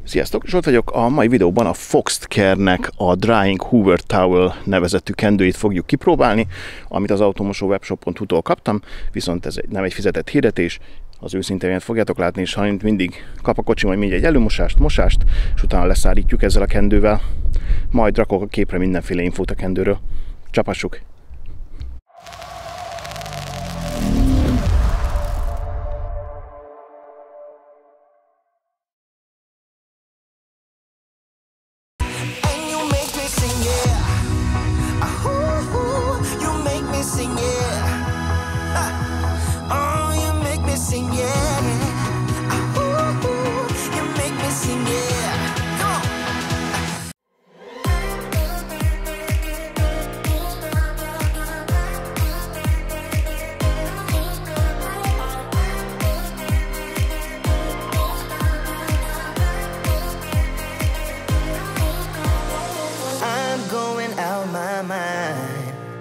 Sziasztok, Zsolt vagyok. A mai videóban a Care-nek a Drying Hoover Towel nevezetű kendőit fogjuk kipróbálni, amit az automosowebshop.hu-tól kaptam, viszont ez nem egy fizetett hirdetés, az őszintén fogjátok látni, és ha mindig kap a kocsi majd egy mosást, és utána leszárítjuk ezzel a kendővel, majd rakok a képre mindenféle infót a kendőről. Csapassuk!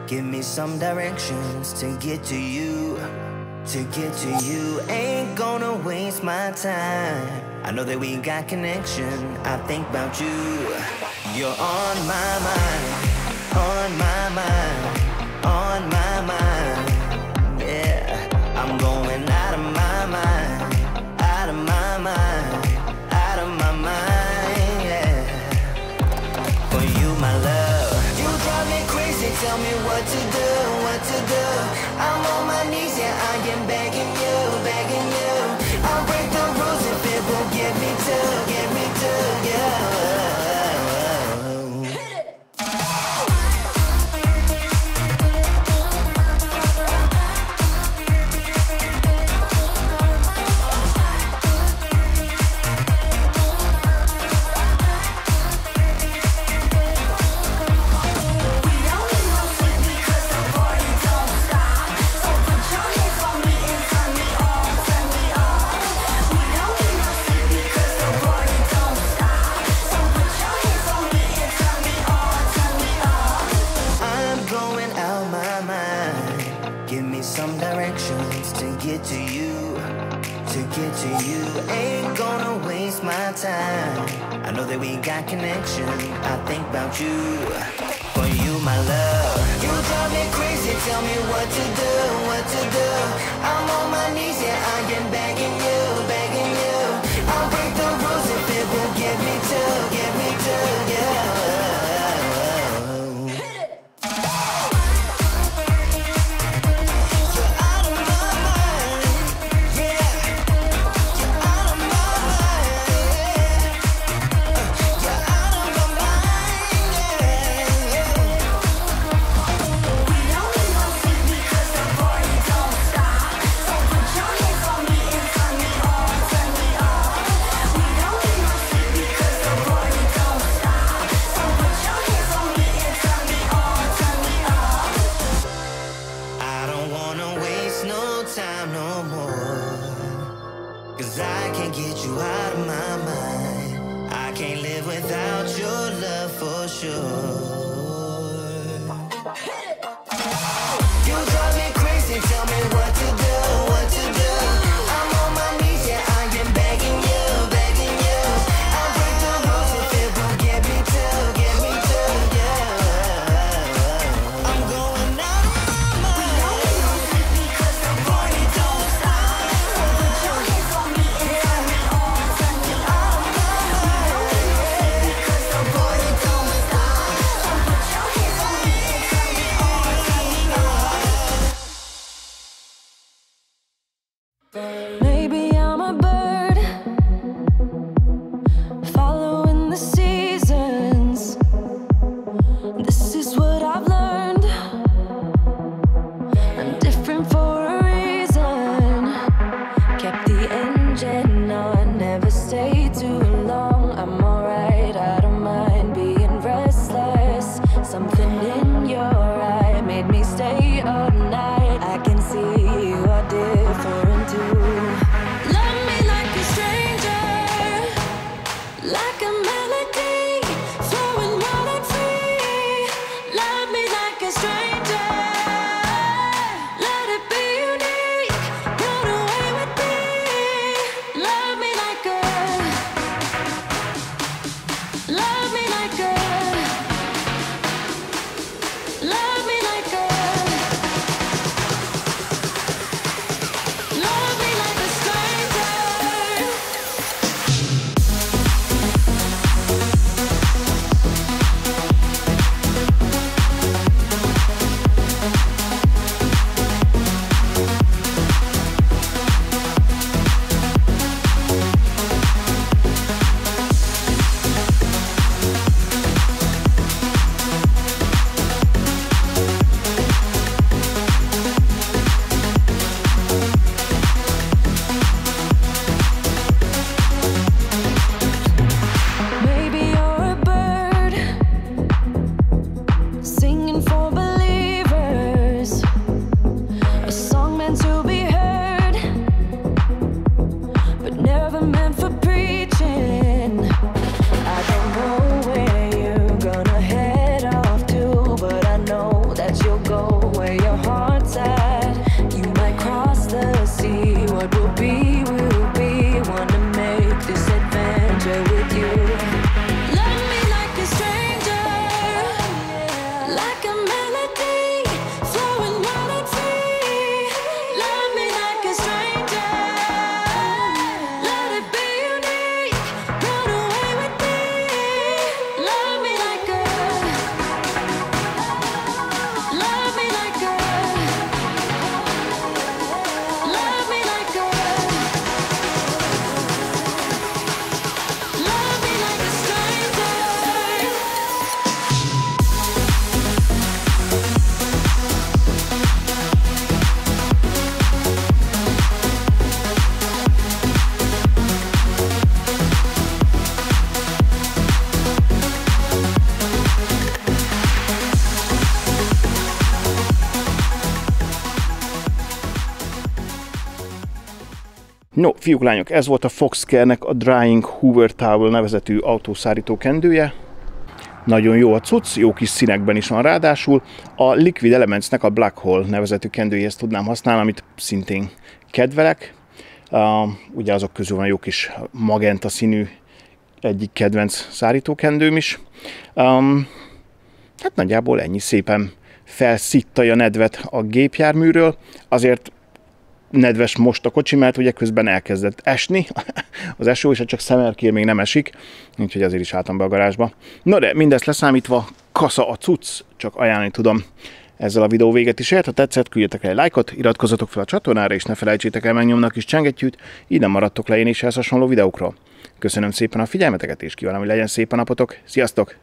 Give me some directions to get to you, Ain't gonna waste my time. I know that we got connection. I think about you. You're on my mind, on my mind, on my mind. Yeah, I'm going out of my mind, out of my mind, out of my mind. Yeah, for you, my love. You drive me crazy. Tell me what to do, what to do. I'm on my knees, yeah, I am begging you, begging you. I'll break the rules if it will get me to, yeah. Ain't gonna waste my time. I know that we got connection. I think about you. For you, my love. You drive me crazy. Tell me what to do, what to do. I'm on my knees, yeah, I am begging you, begging you. I'll break the rules if it will get me to, yeah. No, fiúk, lányok, ez volt a Care-nek a Drying Hoover Towel nevezetű autószárítókendője. Nagyon jó a cucc, jó kis színekben is van ráadásul. A Liquid Elementsnek a Black Hole nevezetű kendőjéhez tudnám használni, amit szintén kedvelek. Ugye azok közül van jó kis magenta színű egyik kedvenc szárítókendőm is. Hát nagyjából ennyi, szépen felszittalja nedvet a gépjárműről. Azért nedves most a kocsi, mert ugye közben elkezdett esni az eső, és csak szemerkér még nem esik, úgyhogy azért is álltam be a garázsba. Na de mindezt leszámítva, kasza a cucc, csak ajánlani tudom. Ezzel a videó véget is ért, ha tetszett, küldjetek el egy lájkot, iratkozzatok fel a csatornára, és ne felejtsétek el megnyomni a kis csengettyűt, így nem maradtok le én is ehhez hasonló videókról. Köszönöm szépen a figyelmeteket, és kívánom, hogy legyen szép a napotok. Sziasztok!